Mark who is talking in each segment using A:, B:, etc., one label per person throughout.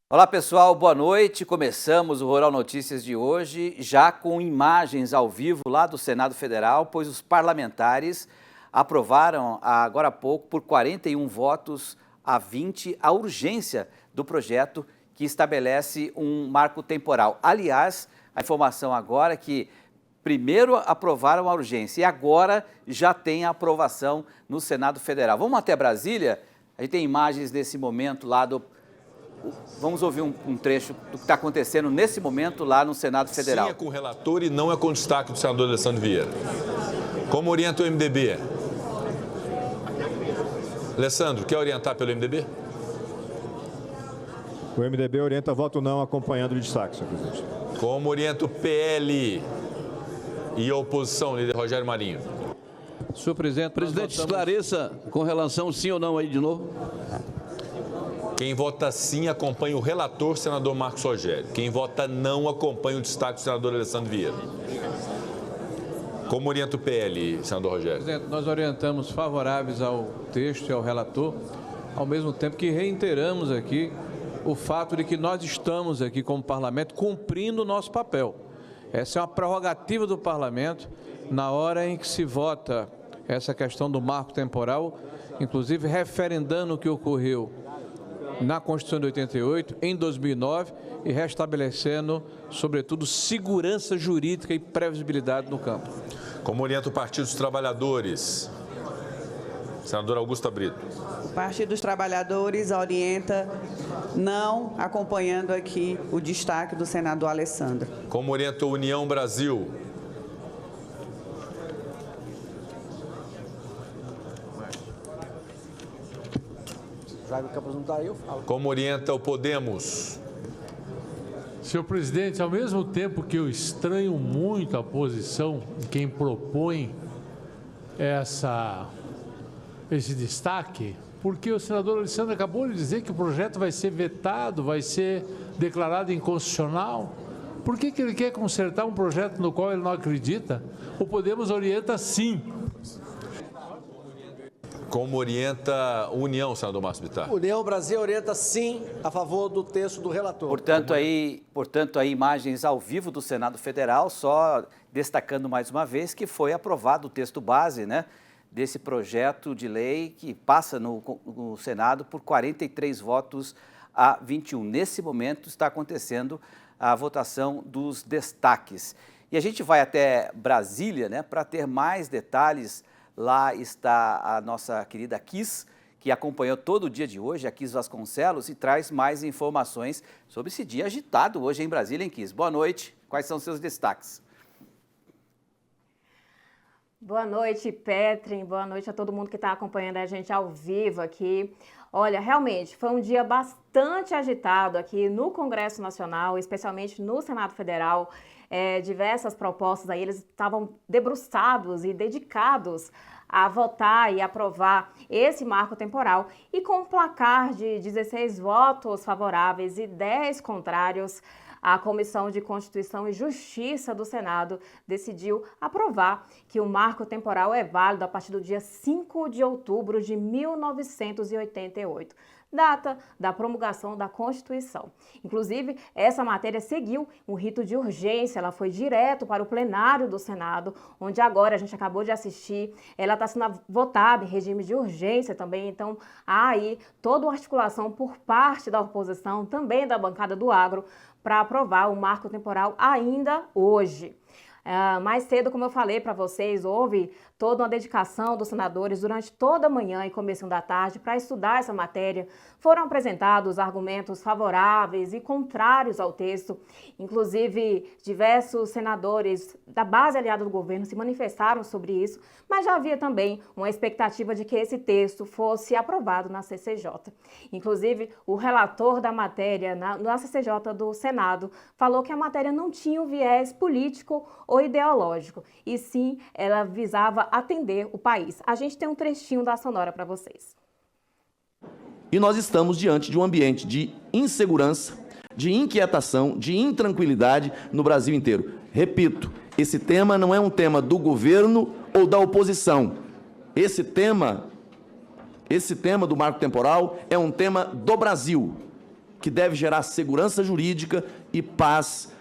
A: Olá pessoal, boa noite. Começamos o Rural Notícias de hoje já com imagens ao vivo lá do Senado Federal, pois os parlamentares aprovaram agora há pouco por 41 votos a 20 a urgência do projeto que estabelece um marco temporal. Aliás, a informação agora é que primeiro aprovaram a urgência e agora já tem a aprovação no Senado Federal. Vamos até Brasília? A gente tem imagens nesse momento lá do... Vamos ouvir um trecho do que está acontecendo nesse momento lá no Senado Federal.
B: Sim, é com o relator e não é com destaque do senador Alessandro Vieira. Como orienta o MDB? Alessandro, quer orientar pelo MDB?
C: O MDB orienta voto não acompanhando o destaque, senhor presidente.
B: Como orienta o PL e a oposição, líder Rogério Marinho?
D: Senhor presidente, esclareça com relação sim ou não aí de novo.
B: Quem vota sim acompanha o relator, senador Marcos Rogério. Quem vota não acompanha o destaque do senador Alessandro Vieira. Como orienta o PL, senador Rogério?
D: Presidente, nós orientamos favoráveis ao texto e ao relator, ao mesmo tempo que reiteramos aqui o fato de que nós estamos aqui como parlamento cumprindo o nosso papel. Essa é uma prerrogativa do parlamento na hora em que se vota essa questão do marco temporal, inclusive referendando o que ocorreu na Constituição de 88, em 2009, e restabelecendo, sobretudo, segurança jurídica e previsibilidade no campo.
B: Como orienta o Partido dos Trabalhadores? Senadora Augusta Brito.
E: O Partido dos Trabalhadores orienta não acompanhando aqui o destaque do senador Alessandro.
B: Como orienta a União Brasil? Como orienta o Podemos?
F: Senhor presidente, ao mesmo tempo que eu estranho muito a posição de quem propõe esse destaque, porque o senador Alessandro acabou de dizer que o projeto vai ser vetado, vai ser declarado inconstitucional. Por que ele quer consertar um projeto no qual ele não acredita? O Podemos orienta sim.
B: Como orienta a União, senador Márcio Bittar?
G: União Brasil orienta sim a favor do texto do relator.
A: Portanto, aí imagens ao vivo do Senado Federal, só destacando mais uma vez que foi aprovado o texto base, né, desse projeto de lei que passa no Senado por 43 votos a 21. Nesse momento está acontecendo a votação dos destaques. E a gente vai até Brasília, né, para ter mais detalhes. Lá está a nossa querida Kiss, que acompanhou todo o dia de hoje, a Kiss Vasconcelos, e traz mais informações sobre esse dia agitado hoje em Brasília, em Kiss. Boa noite, quais são os seus destaques?
H: Boa noite, Petrin, boa noite a todo mundo que está acompanhando a gente ao vivo aqui. Olha, realmente, foi um dia bastante agitado aqui no Congresso Nacional, especialmente no Senado Federal. Diversas propostas aí, eles estavam debruçados e dedicados a votar e aprovar esse marco temporal. E com um placar de 16 votos favoráveis e 10 contrários, a Comissão de Constituição e Justiça do Senado decidiu aprovar que o marco temporal é válido a partir do dia 5 de outubro de 1988. Data da promulgação da Constituição. Inclusive, essa matéria seguiu um rito de urgência, ela foi direto para o plenário do Senado, onde agora a gente acabou de assistir, ela está sendo votada em regime de urgência também, então há aí toda uma articulação por parte da oposição, também da bancada do agro, para aprovar o marco temporal ainda hoje. Mais cedo, como eu falei para vocês, houve toda uma dedicação dos senadores durante toda a manhã e começo da tarde para estudar essa matéria. Foram apresentados argumentos favoráveis e contrários ao texto. Inclusive, diversos senadores da base aliada do governo se manifestaram sobre isso, mas já havia também uma expectativa de que esse texto fosse aprovado na CCJ. Inclusive, o relator da matéria na CCJ do Senado falou que a matéria não tinha um viés político ou ideológico, e sim ela visava atender o país. A gente tem um trechinho da sonora para vocês.
I: E nós estamos diante de um ambiente de insegurança, de inquietação, de intranquilidade no Brasil inteiro. Repito, esse tema não é um tema do governo ou da oposição. Esse tema do marco temporal é um tema do Brasil. que deve gerar segurança jurídica e paz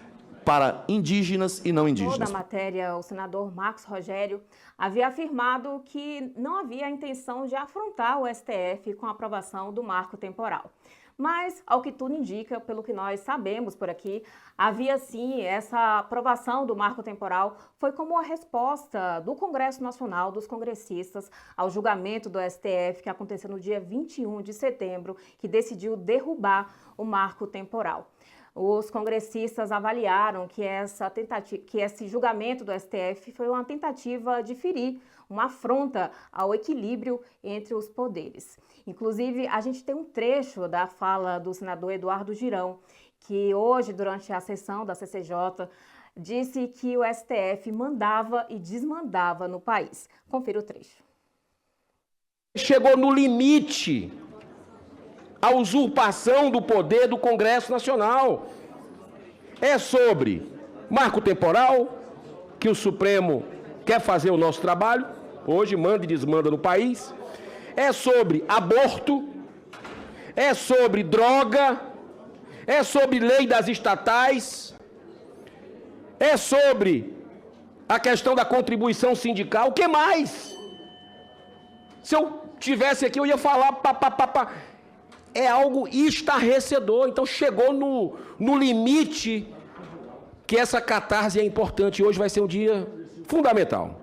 I: para indígenas e não indígenas.
H: Toda a matéria, o senador Marcos Rogério havia afirmado que não havia a intenção de afrontar o STF com a aprovação do marco temporal. Mas, ao que tudo indica, pelo que nós sabemos por aqui, havia sim essa aprovação do marco temporal, foi como uma resposta do Congresso Nacional, dos congressistas, ao julgamento do STF que aconteceu no dia 21 de setembro, que decidiu derrubar o marco temporal. Os congressistas avaliaram que esse julgamento do STF foi uma tentativa de ferir, uma afronta ao equilíbrio entre os poderes. Inclusive, a gente tem um trecho da fala do senador Eduardo Girão, que hoje, durante a sessão da CCJ, disse que o STF mandava e desmandava no país. Confira o trecho.
J: Chegou no limite a usurpação do poder do Congresso Nacional. É sobre marco temporal, que o Supremo quer fazer o nosso trabalho, hoje manda e desmanda no país. É sobre aborto, é sobre droga, é sobre lei das estatais, é sobre a questão da contribuição sindical. O que mais? Se eu tivesse aqui, eu ia falar É algo estarrecedor. Então chegou no limite que essa catarse é importante. Hoje vai ser um dia fundamental.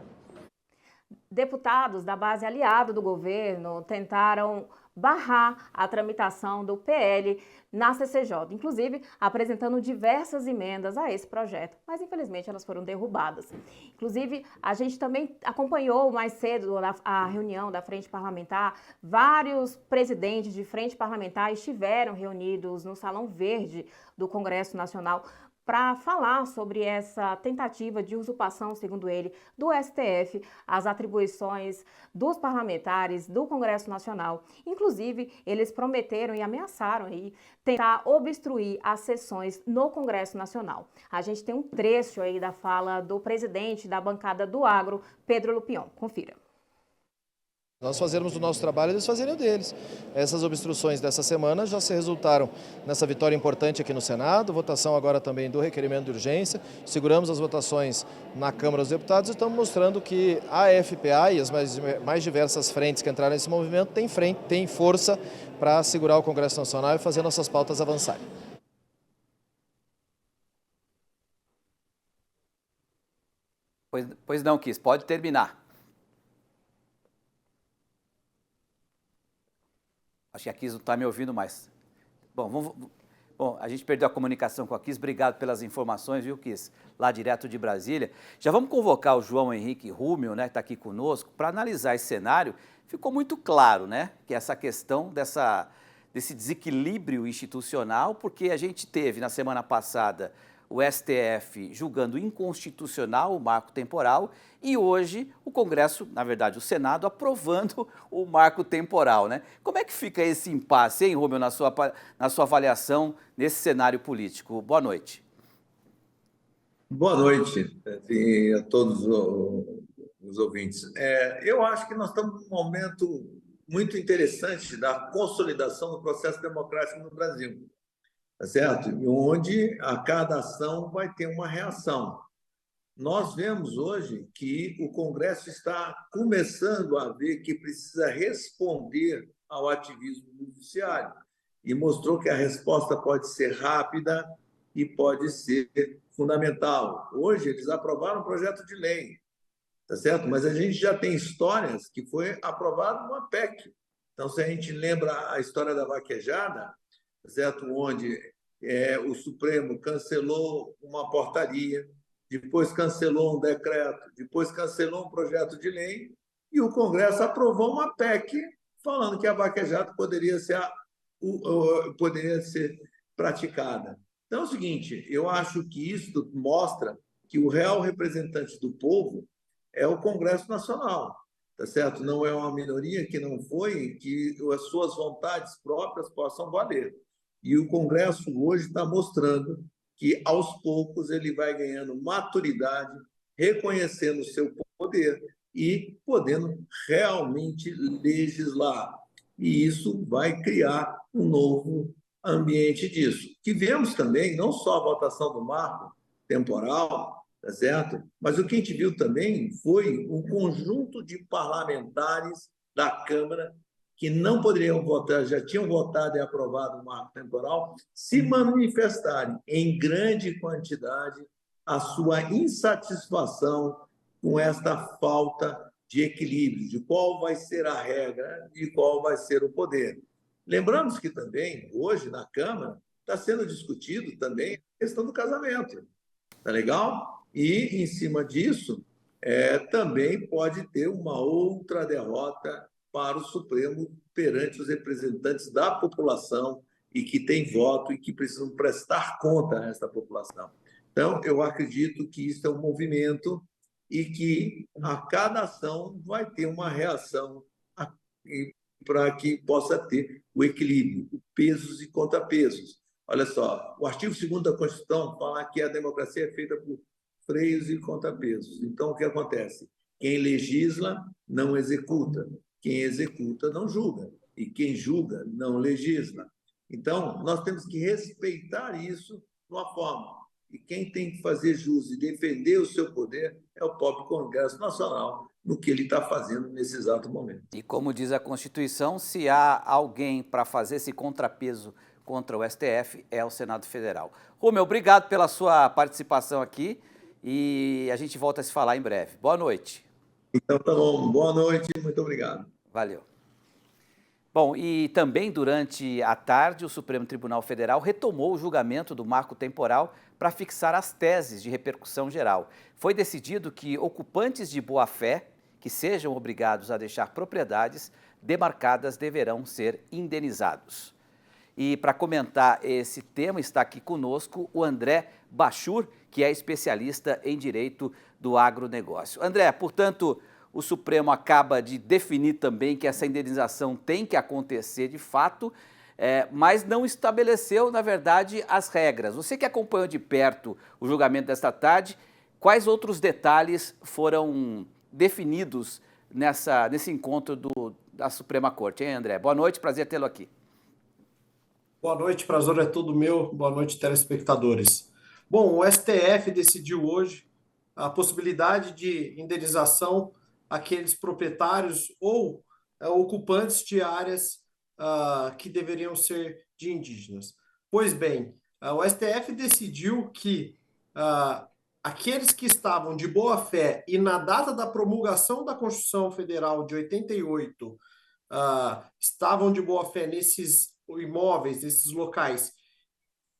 H: Deputados da base aliada do governo tentaram barrar a tramitação do PL na CCJ, inclusive apresentando diversas emendas a esse projeto, mas infelizmente elas foram derrubadas. Inclusive, a gente também acompanhou mais cedo a reunião da Frente Parlamentar, vários presidentes de Frente Parlamentar estiveram reunidos no Salão Verde do Congresso Nacional para falar sobre essa tentativa de usurpação, segundo ele, do STF, as atribuições dos parlamentares do Congresso Nacional. Inclusive, eles prometeram e ameaçaram aí tentar obstruir as sessões no Congresso Nacional. A gente tem um trecho aí da fala do presidente da bancada do Agro, Pedro Lupion. Confira.
K: Nós fazermos o nosso trabalho e eles fazerem o deles. Essas obstruções dessa semana já se resultaram nessa vitória importante aqui no Senado, votação agora também do requerimento de urgência, seguramos as votações na Câmara dos Deputados e estamos mostrando que a FPA e as mais diversas frentes que entraram nesse movimento têm força para segurar o Congresso Nacional e fazer nossas pautas avançarem.
A: Pois não, Kiss, pode terminar. Acho que a Kiss não está me ouvindo mais. Bom, a gente perdeu a comunicação com a Kiss. Obrigado pelas informações, viu, Kiss? Lá direto de Brasília. Já vamos convocar o João Henrique Rúmel, né, que está aqui conosco, para analisar esse cenário. Ficou muito claro, né, que essa questão desse desequilíbrio institucional, porque a gente teve, na semana passada, o STF julgando inconstitucional o marco temporal e hoje o Congresso, na verdade o Senado, aprovando o marco temporal, né? Como é que fica esse impasse, hein, Rúmel, na sua avaliação nesse cenário político? Boa noite.
L: Boa noite a todos os ouvintes. Eu acho que nós estamos num momento muito interessante da consolidação do processo democrático no Brasil. Tá certo? Onde a cada ação vai ter uma reação. Nós vemos hoje que o Congresso está começando a ver que precisa responder ao ativismo judiciário e mostrou que a resposta pode ser rápida e pode ser fundamental. Hoje eles aprovaram um projeto de lei, tá certo? Mas a gente já tem histórias que foi aprovada uma PEC. Então, se a gente lembra a história da vaquejada, certo? Onde o Supremo cancelou uma portaria, depois cancelou um decreto, depois cancelou um projeto de lei e o Congresso aprovou uma PEC falando que a vaquejada poderia ser praticada. Então é o seguinte, eu acho que isso mostra que o real representante do povo é o Congresso Nacional, tá certo? Não é uma minoria que não foi, que as suas vontades próprias possam valer. E o Congresso hoje está mostrando que, aos poucos, ele vai ganhando maturidade, reconhecendo o seu poder e podendo realmente legislar. E isso vai criar um novo ambiente disso. Tivemos também não só a votação do marco temporal, tá certo? Mas o que a gente viu também foi um conjunto de parlamentares da Câmara que não poderiam votar, já tinham votado e aprovado o marco temporal, se manifestarem em grande quantidade a sua insatisfação com esta falta de equilíbrio, de qual vai ser a regra e qual vai ser o poder. Lembramos que também, hoje, na Câmara, está sendo discutido também a questão do casamento. Tá legal? E, em cima disso, também pode ter uma outra derrota para o Supremo perante os representantes da população e que têm voto e que precisam prestar conta a esta população. Então, eu acredito que isso é um movimento e que a cada ação vai ter uma reação para que possa ter o equilíbrio, pesos e contrapesos. Olha só, o artigo 2º da Constituição fala que a democracia é feita por freios e contrapesos. Então, o que acontece? Quem legisla não executa, quem executa não julga, e quem julga não legisla. Então, nós temos que respeitar isso de uma forma. E quem tem que fazer jus e defender o seu poder é o próprio Congresso Nacional, no que ele está fazendo nesse exato momento.
A: E como diz a Constituição, se há alguém para fazer esse contrapeso contra o STF, é o Senado Federal. Rubem, obrigado pela sua participação aqui e a gente volta a se falar em breve. Boa noite.
L: Então tá bom, boa noite, muito obrigado.
A: Valeu. Bom, e também durante a tarde, o Supremo Tribunal Federal retomou o julgamento do marco temporal para fixar as teses de repercussão geral. Foi decidido que ocupantes de boa-fé que sejam obrigados a deixar propriedades demarcadas deverão ser indenizados. E para comentar esse tema está aqui conosco o André Bachur, que é especialista em direito do agronegócio. André, portanto, o Supremo acaba de definir também que essa indenização tem que acontecer de fato, mas não estabeleceu, na verdade, as regras. Você que acompanhou de perto o julgamento desta tarde, quais outros detalhes foram definidos nesse encontro da Suprema Corte, hein, André? Boa noite, prazer tê-lo aqui.
G: Boa noite, prazer é todo meu. Boa noite, telespectadores. Bom, o STF decidiu hoje a possibilidade de indenização àqueles proprietários ou ocupantes de áreas que deveriam ser de indígenas. Pois bem, o STF decidiu que aqueles que estavam de boa-fé e na data da promulgação da Constituição Federal de 88 estavam de boa-fé nesses imóveis, nesses locais,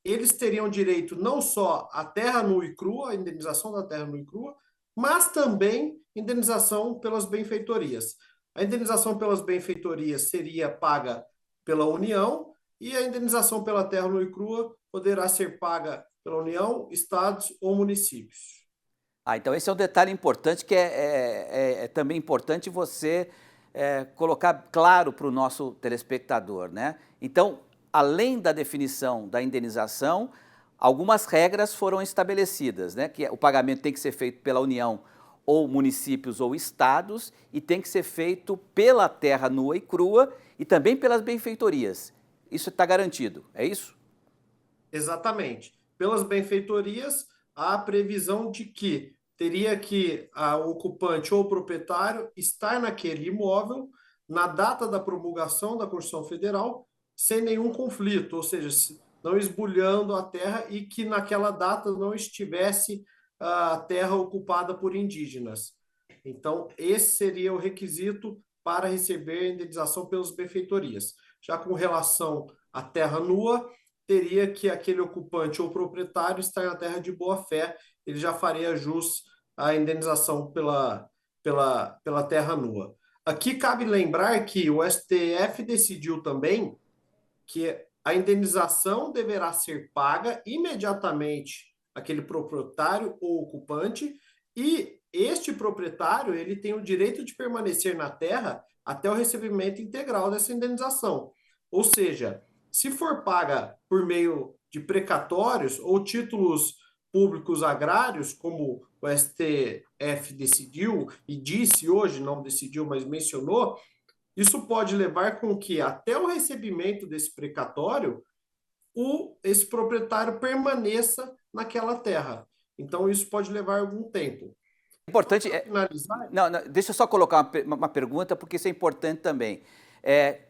G: eles teriam direito não só à terra nua e crua, a indenização da terra nua e crua, mas também indenização pelas benfeitorias. A indenização pelas benfeitorias seria paga pela União e a indenização pela terra nua e crua poderá ser paga pela União, estados ou municípios.
A: Então esse é um detalhe importante que é também importante você colocar claro para o nosso telespectador, né? Então, além da definição da indenização, algumas regras foram estabelecidas, né? Que o pagamento tem que ser feito pela União ou municípios ou estados e tem que ser feito pela terra nua e crua e também pelas benfeitorias. Isso está garantido, é isso?
G: Exatamente. Pelas benfeitorias, há a previsão de que teria que o ocupante ou o proprietário estar naquele imóvel na data da promulgação da Constituição Federal sem nenhum conflito, ou seja, não esbulhando a terra e que naquela data não estivesse a terra ocupada por indígenas. Então, esse seria o requisito para receber a indenização pelas benfeitorias. Já com relação à terra nua, teria que aquele ocupante ou proprietário estar na terra de boa-fé, ele já faria jus à indenização pela terra nua. Aqui cabe lembrar que o STF decidiu também que a indenização deverá ser paga imediatamente àquele proprietário ou ocupante e este proprietário ele tem o direito de permanecer na terra até o recebimento integral dessa indenização. Ou seja, se for paga por meio de precatórios ou títulos públicos agrários, como o STF decidiu e disse hoje, não decidiu, mas mencionou, isso pode levar com que até o recebimento desse precatório esse proprietário permaneça naquela terra. Então, isso pode levar algum tempo.
A: Importante.
G: Finalizar.
A: Não, deixa eu só colocar uma pergunta, porque isso é importante também.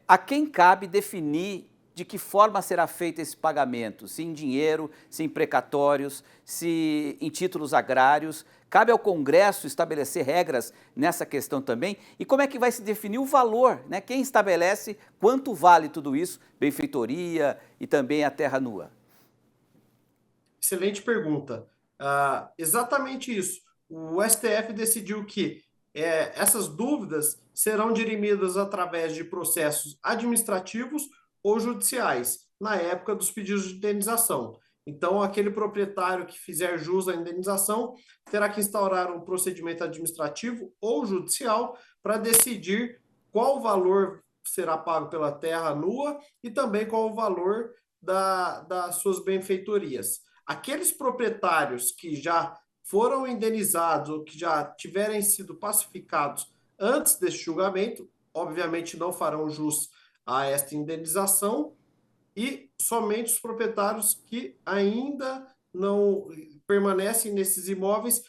A: A quem cabe definir de que forma será feito esse pagamento? Se em dinheiro, se em precatórios, se em títulos agrários? Cabe ao Congresso estabelecer regras nessa questão também? E como é que vai se definir o valor, né? Quem estabelece quanto vale tudo isso? Benfeitoria e também a terra nua.
G: Excelente pergunta. Exatamente isso. O STF decidiu que essas dúvidas serão dirimidas através de processos administrativos ou judiciais, na época dos pedidos de indenização. Então, aquele proprietário que fizer jus à indenização terá que instaurar um procedimento administrativo ou judicial para decidir qual valor será pago pela terra nua e também qual o valor das suas benfeitorias. Aqueles proprietários que já foram indenizados ou que já tiverem sido pacificados antes deste julgamento, obviamente não farão jus a esta indenização, e somente os proprietários que ainda não permanecem nesses imóveis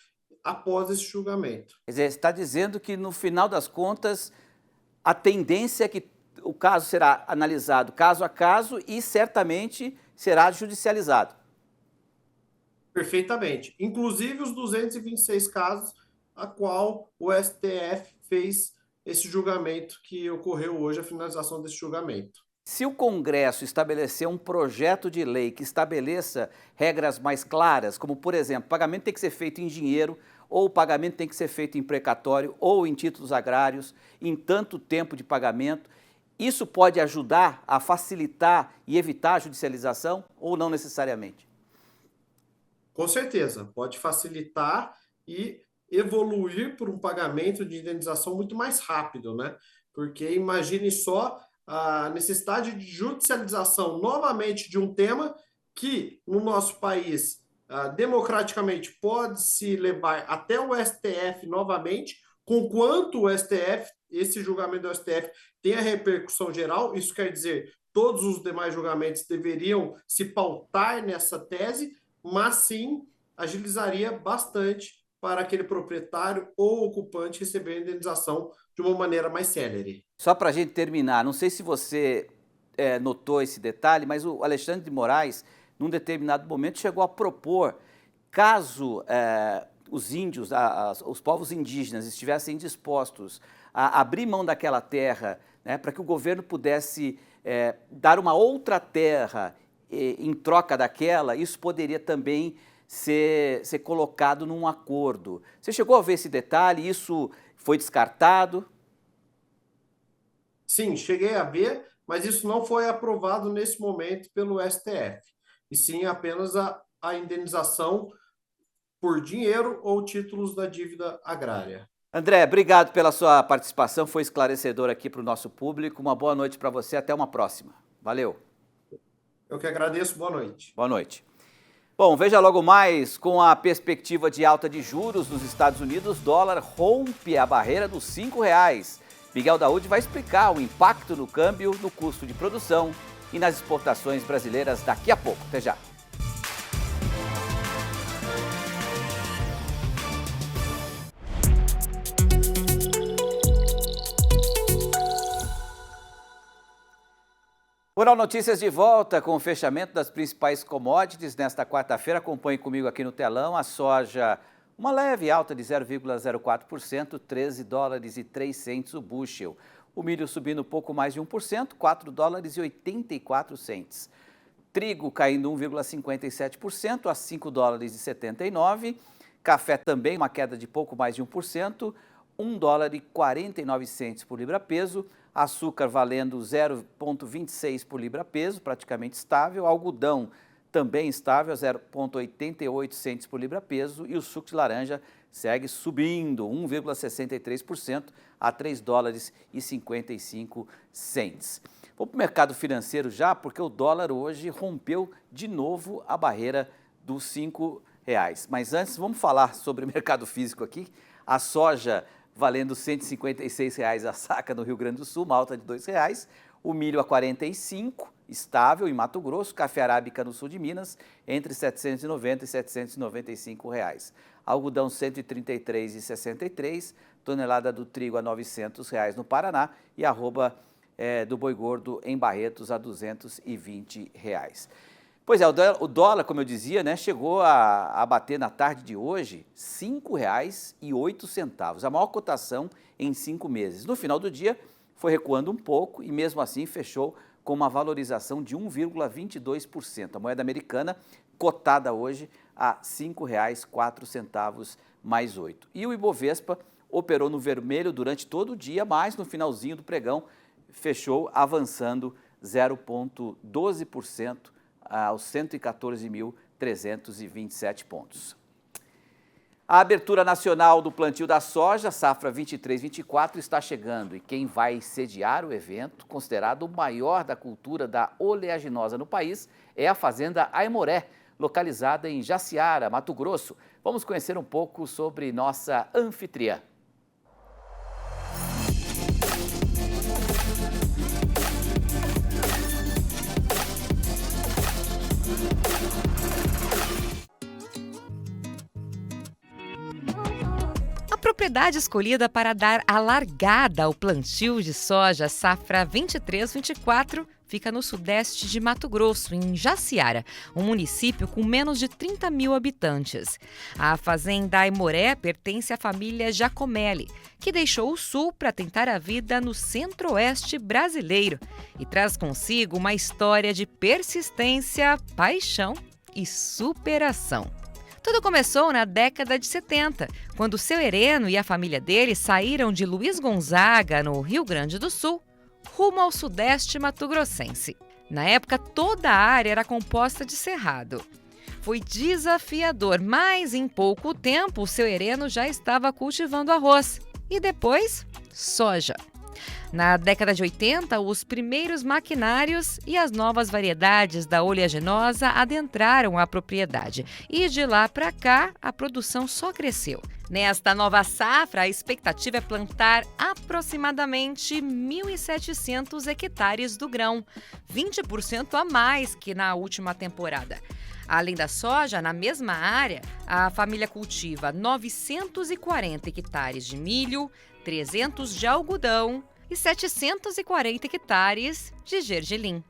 G: após esse julgamento.
A: Quer dizer, você está dizendo que no final das contas a tendência é que o caso será analisado caso a caso e certamente será judicializado.
G: Perfeitamente. Inclusive os 226 casos a qual o STF fez esse julgamento que ocorreu hoje, a finalização desse julgamento.
A: Se o Congresso estabelecer um projeto de lei que estabeleça regras mais claras, como, por exemplo, o pagamento tem que ser feito em dinheiro, ou o pagamento tem que ser feito em precatório, ou em títulos agrários, em tanto tempo de pagamento, isso pode ajudar a facilitar e evitar a judicialização, ou não necessariamente?
G: Com certeza, pode facilitar e evoluir por um pagamento de indenização muito mais rápido, né? Porque imagine só a necessidade de judicialização novamente de um tema que, no nosso país, democraticamente pode se levar até o STF novamente, conquanto o STF, esse julgamento do STF tem a repercussão geral, isso quer dizer, todos os demais julgamentos deveriam se pautar nessa tese, mas sim agilizaria bastante para aquele proprietário ou ocupante receber a indenização de uma maneira mais célere.
A: Só para a gente terminar, não sei se você notou esse detalhe, mas o Alexandre de Moraes, num determinado momento, chegou a propor, caso os índios, os povos indígenas estivessem dispostos a abrir mão daquela terra, né, para que o governo pudesse dar uma outra terra em troca daquela, isso poderia também ser colocado num acordo. Você chegou a ver esse detalhe? Isso foi descartado?
G: Sim, cheguei a ver, mas isso não foi aprovado nesse momento pelo STF. E sim apenas a indenização por dinheiro ou títulos da dívida agrária.
A: André, obrigado pela sua participação, foi esclarecedor aqui para o nosso público. Uma boa noite para você, até uma próxima. Valeu.
G: Eu que agradeço, boa noite.
A: Boa noite. Bom, veja logo mais, com a perspectiva de alta de juros nos Estados Unidos, dólar rompe a barreira dos R$5. Miguel Daúde vai explicar o impacto no câmbio, no custo de produção e nas exportações brasileiras daqui a pouco. Até já. Rural Notícias de volta com o fechamento das principais commodities nesta quarta-feira. Acompanhe comigo aqui no telão a soja, uma leve alta de 0,04%, 13 dólares e 3 centes o bushel. O milho subindo pouco mais de 1%, 4 dólares e 84 centes. Trigo caindo 1,57% a 5 dólares e 79. Café também uma queda de pouco mais de 1%, 1 dólar e 49 centes por libra-peso. Açúcar valendo 0,26 por libra-peso, praticamente estável. Algodão também estável, 0,88 centes por libra-peso. E o suco de laranja segue subindo, 1,63% a 3 dólares e 55 centes. Vamos para o mercado financeiro já, porque o dólar hoje rompeu de novo a barreira dos R$5. Mas antes, vamos falar sobre o mercado físico aqui. A soja valendo R$156 a saca no Rio Grande do Sul, uma alta de R$2. O milho a 45, estável em Mato Grosso, café arábica no sul de Minas, entre R$ 790 e R$ 795. Algodão R$ 133,63, tonelada do trigo a R$ 900 no Paraná e arroba do boi gordo em Barretos a R$ 220. Pois é, o dólar, como eu dizia, né, chegou a bater na tarde de hoje R$ 5,08, a maior cotação em 5 meses. No final do dia, foi recuando um pouco e mesmo assim fechou com uma valorização de 1,22%. A moeda americana cotada hoje a R$ 5,04 mais 8. E o Ibovespa operou no vermelho durante todo o dia, mas no finalzinho do pregão fechou avançando 0,12% aos 114.327 pontos. A abertura nacional do plantio da soja, safra 23-24, está chegando e quem vai sediar o evento, considerado o maior da cultura da oleaginosa no país, é a Fazenda Aimoré, localizada em Jaciara, Mato Grosso. Vamos conhecer um pouco sobre nossa anfitriã.
M: A propriedade escolhida para dar a largada ao plantio de soja safra 23-24 fica no sudeste de Mato Grosso, em Jaciara, um município com menos de 30 mil habitantes. A fazenda Aimoré pertence à família Giacomelli, que deixou o sul para tentar a vida no centro-oeste brasileiro e traz consigo uma história de persistência, paixão e superação. Tudo começou na década de 70, quando o seu Hereno e a família dele saíram de Luiz Gonzaga, no Rio Grande do Sul, rumo ao sudeste mato-grossense. Na época, toda a área era composta de cerrado. Foi desafiador, mas em pouco tempo o seu Hereno já estava cultivando arroz e depois soja. Na década de 80, os primeiros maquinários e as novas variedades da oleaginosa adentraram a propriedade e de lá para cá a produção só cresceu. Nesta nova safra, a expectativa é plantar aproximadamente 1.700 hectares do grão, 20% a mais que na última temporada. Além da soja, na mesma área, a família cultiva 940 hectares de milho, 300 de algodão e 740 hectares de gergelim.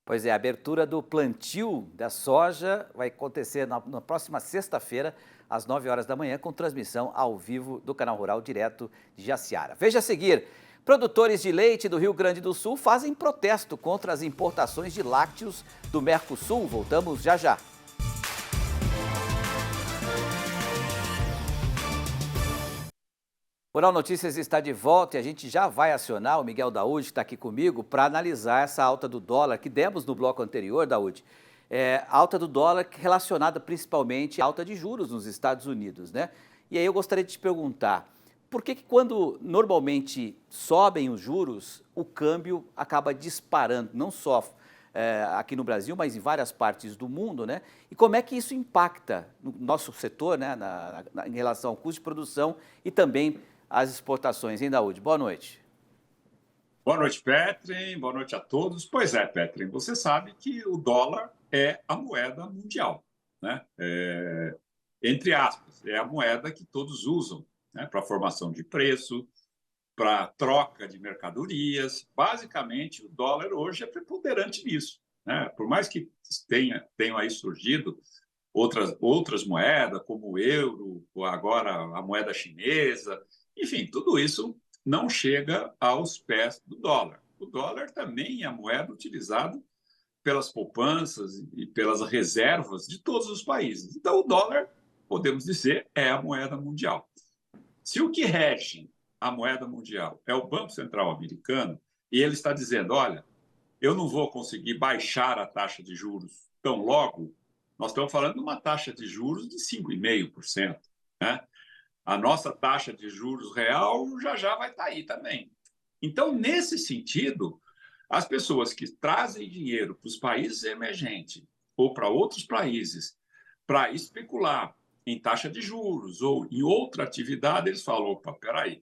A: Pois é, a abertura do plantio da soja vai acontecer na próxima sexta-feira, às 9 horas da manhã, com transmissão ao vivo do Canal Rural direto de Jaciara. Veja a seguir, produtores de leite do Rio Grande do Sul fazem protesto contra as importações de lácteos do Mercosul. Voltamos já já. O Rural Notícias está de volta e a gente já vai acionar o Miguel Daúde, que está aqui comigo, para analisar essa alta do dólar que demos no bloco anterior, Daúde. Alta do dólar relacionada principalmente à alta de juros nos Estados Unidos, né? E aí eu gostaria de te perguntar, por que quando normalmente sobem os juros, o câmbio acaba disparando, não só aqui no Brasil, mas em várias partes do mundo, né? E como é que isso impacta no nosso setor, né, em relação ao custo de produção e também as exportações, hein, Daúde? Boa noite.
N: Boa noite, Petrin. Boa noite a todos. Pois é, Petrin, você sabe que o dólar é a moeda mundial, né? Entre aspas, é a moeda que todos usam, né, para formação de preço, para troca de mercadorias. Basicamente, o dólar hoje é preponderante nisso, né? Por mais que tenham aí surgido outras moedas, como o euro, ou agora a moeda chinesa, enfim, tudo isso não chega aos pés do dólar. O dólar também é a moeda utilizada pelas poupanças e pelas reservas de todos os países. Então, o dólar, podemos dizer, é a moeda mundial. Se o que rege a moeda mundial é o Banco Central americano, e ele está dizendo, olha, eu não vou conseguir baixar a taxa de juros tão logo, nós estamos falando de uma taxa de juros de 5,5%, né? A nossa taxa de juros real já vai estar aí também. Então, nesse sentido, as pessoas que trazem dinheiro para os países emergentes ou para outros países para especular em taxa de juros ou em outra atividade, eles falam, opa, peraí,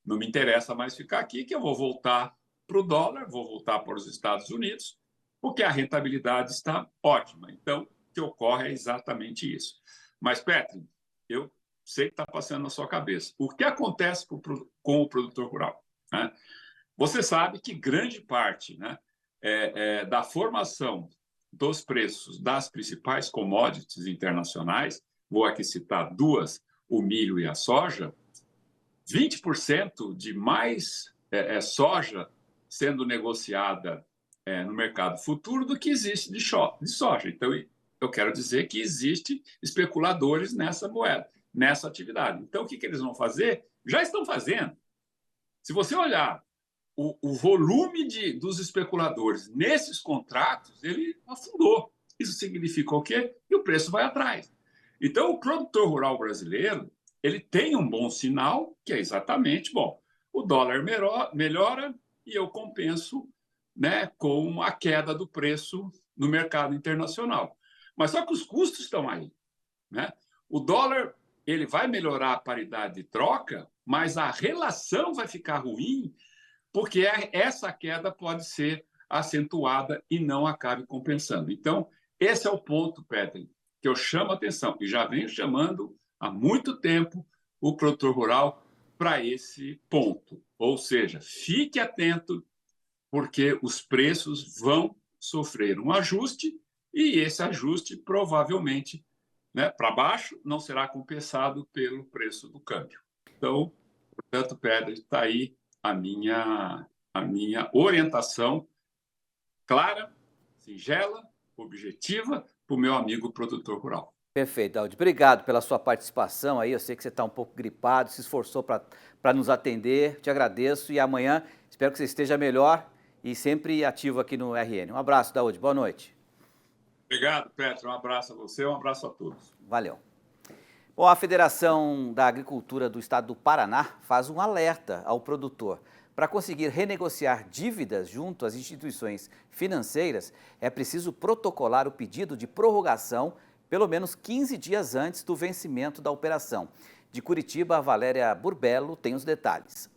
N: não me interessa mais ficar aqui, que eu vou voltar para o dólar, vou voltar para os Estados Unidos, porque a rentabilidade está ótima. Então, o que ocorre é exatamente isso. Mas, Petri, eu sei que está passando na sua cabeça. O que acontece com o produtor rural? Né? Você sabe que grande parte, né, da formação dos preços das principais commodities internacionais, vou aqui citar duas, o milho e a soja, 20% de mais soja sendo negociada no mercado futuro do que existe de soja. Então, eu quero dizer que existe especuladores nessa moeda, nessa atividade. Então, o que eles vão fazer? Já estão fazendo. Se você olhar o volume dos especuladores nesses contratos, ele afundou. Isso significa o quê? Que o preço vai atrás. Então, o produtor rural brasileiro, ele tem um bom sinal, que é exatamente, o dólar melhora e eu compenso, né, com a queda do preço no mercado internacional. Mas só que os custos estão aí, né? O dólar, ele vai melhorar a paridade de troca, mas a relação vai ficar ruim, porque essa queda pode ser acentuada e não acabe compensando. Então, esse é o ponto, Petri, que eu chamo a atenção, e já venho chamando há muito tempo o produtor rural para esse ponto. Ou seja, fique atento, porque os preços vão sofrer um ajuste e esse ajuste provavelmente, né, para baixo não será compensado pelo preço do câmbio. Então, portanto, Pedro, está aí a minha orientação clara, singela, objetiva para o meu amigo produtor rural.
A: Perfeito, Aldi. Obrigado pela sua participação aí. Eu sei que você está um pouco gripado, se esforçou para nos atender. Te agradeço e amanhã espero que você esteja melhor e sempre ativo aqui no RN. Um abraço, Daúde. Boa noite.
N: Obrigado, Petro. Um abraço a você, um abraço a todos.
A: Valeu. Bom, a Federação da Agricultura do Estado do Paraná faz um alerta ao produtor. Para conseguir renegociar dívidas junto às instituições financeiras, é preciso protocolar o pedido de prorrogação pelo menos 15 dias antes do vencimento da operação. De Curitiba, a Valéria Burbello tem os detalhes.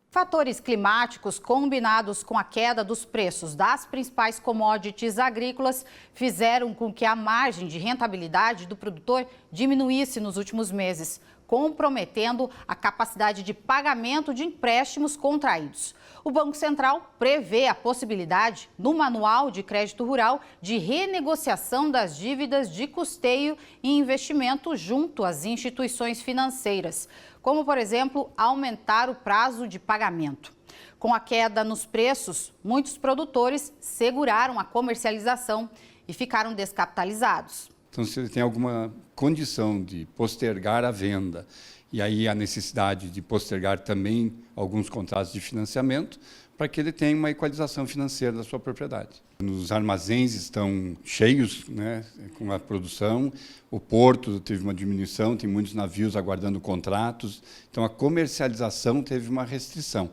O: Fatores climáticos combinados com a queda dos preços das principais commodities agrícolas fizeram com que a margem de rentabilidade do produtor diminuísse nos últimos meses, comprometendo a capacidade de pagamento de empréstimos contraídos. O Banco Central prevê a possibilidade, no Manual de Crédito Rural, de renegociação das dívidas de custeio e investimento junto às instituições financeiras, como, por exemplo, aumentar o prazo de pagamento. Com a queda nos preços, muitos produtores seguraram a comercialização e ficaram descapitalizados.
P: Então, se ele tem alguma condição de postergar a venda e aí a necessidade de postergar também alguns contratos de financiamento para que ele tenha uma equalização financeira da sua propriedade. Os armazéns estão cheios, né, com a produção, o porto teve uma diminuição, tem muitos navios aguardando contratos, então a comercialização teve uma restrição.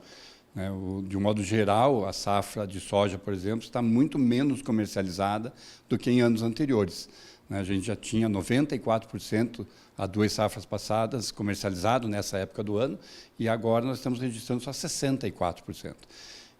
P: De um modo geral, a safra de soja, por exemplo, está muito menos comercializada do que em anos anteriores. A gente já tinha 94% há 2 safras passadas comercializado nessa época do ano e agora nós estamos registrando só 64%.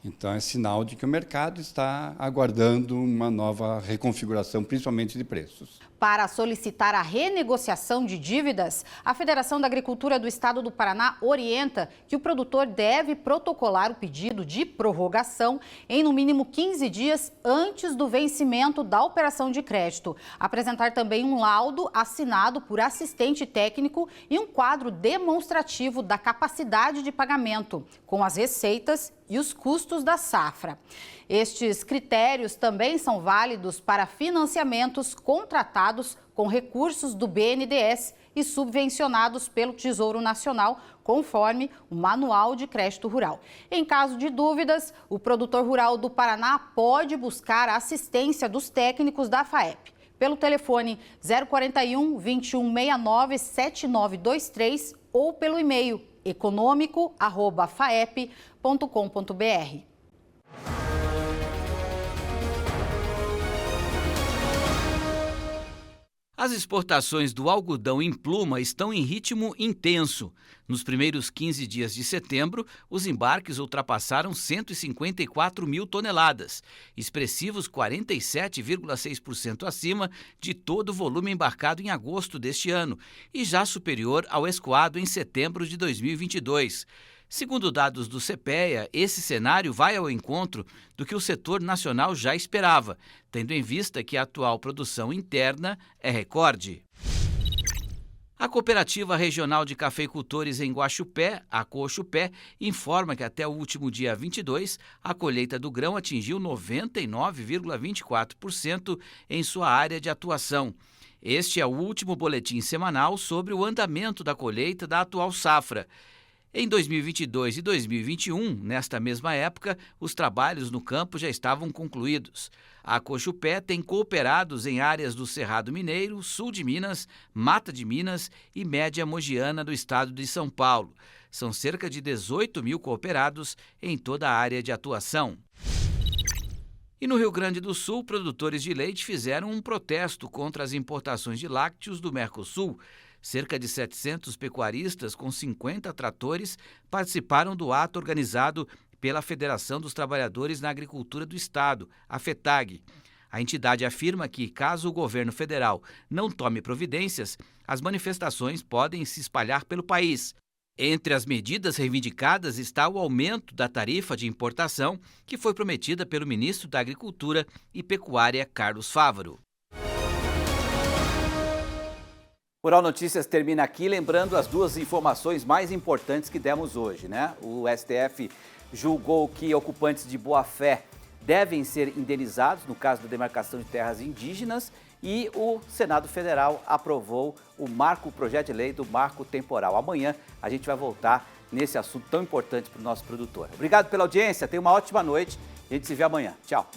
P: Então, é sinal de que o mercado está aguardando uma nova reconfiguração, principalmente de preços.
O: Para solicitar a renegociação de dívidas, a Federação da Agricultura do Estado do Paraná orienta que o produtor deve protocolar o pedido de prorrogação em no mínimo 15 dias antes do vencimento da operação de crédito. Apresentar também um laudo assinado por assistente técnico e um quadro demonstrativo da capacidade de pagamento, com as receitas e os custos da safra. Estes critérios também são válidos para financiamentos contratados com recursos do BNDES e subvencionados pelo Tesouro Nacional, conforme o Manual de Crédito Rural. Em caso de dúvidas, o produtor rural do Paraná pode buscar a assistência dos técnicos da FAEP pelo telefone 041 2169 7923 ou pelo e-mail econômico@faep.com.br.
A: As exportações do algodão em pluma estão em ritmo intenso. Nos primeiros 15 dias de setembro, os embarques ultrapassaram 154 mil toneladas, expressivos 47,6% acima de todo o volume embarcado em agosto deste ano e já superior ao escoado em setembro de 2022. Segundo dados do CPEA, esse cenário vai ao encontro do que o setor nacional já esperava, tendo em vista que a atual produção interna é recorde. A Cooperativa Regional de Cafeicultores em Guaxupé, a Coxupé, informa que até o último dia 22, a colheita do grão atingiu 99,24% em sua área de atuação. Este é o último boletim semanal sobre o andamento da colheita da atual safra. Em 2022 e 2021, nesta mesma época, os trabalhos no campo já estavam concluídos. A Coxupé tem cooperados em áreas do Cerrado Mineiro, sul de Minas, Mata de Minas e Média Mogiana do estado de São Paulo. São cerca de 18 mil cooperados em toda a área de atuação. E no Rio Grande do Sul, produtores de leite fizeram um protesto contra as importações de lácteos do Mercosul. Cerca de 700 pecuaristas com 50 tratores participaram do ato organizado pela Federação dos Trabalhadores na Agricultura do Estado, a FETAG. A entidade afirma que, caso o governo federal não tome providências, as manifestações podem se espalhar pelo país. Entre as medidas reivindicadas está o aumento da tarifa de importação, que foi prometida pelo ministro da Agricultura e Pecuária, Carlos Fávaro. Rural Notícias termina aqui, lembrando as duas informações mais importantes que demos hoje, né? O STF julgou que ocupantes de boa-fé devem ser indenizados no caso da demarcação de terras indígenas e o Senado Federal aprovou o projeto de lei do marco temporal. Amanhã a gente vai voltar nesse assunto tão importante para o nosso produtor. Obrigado pela audiência, tenha uma ótima noite, a gente se vê amanhã. Tchau.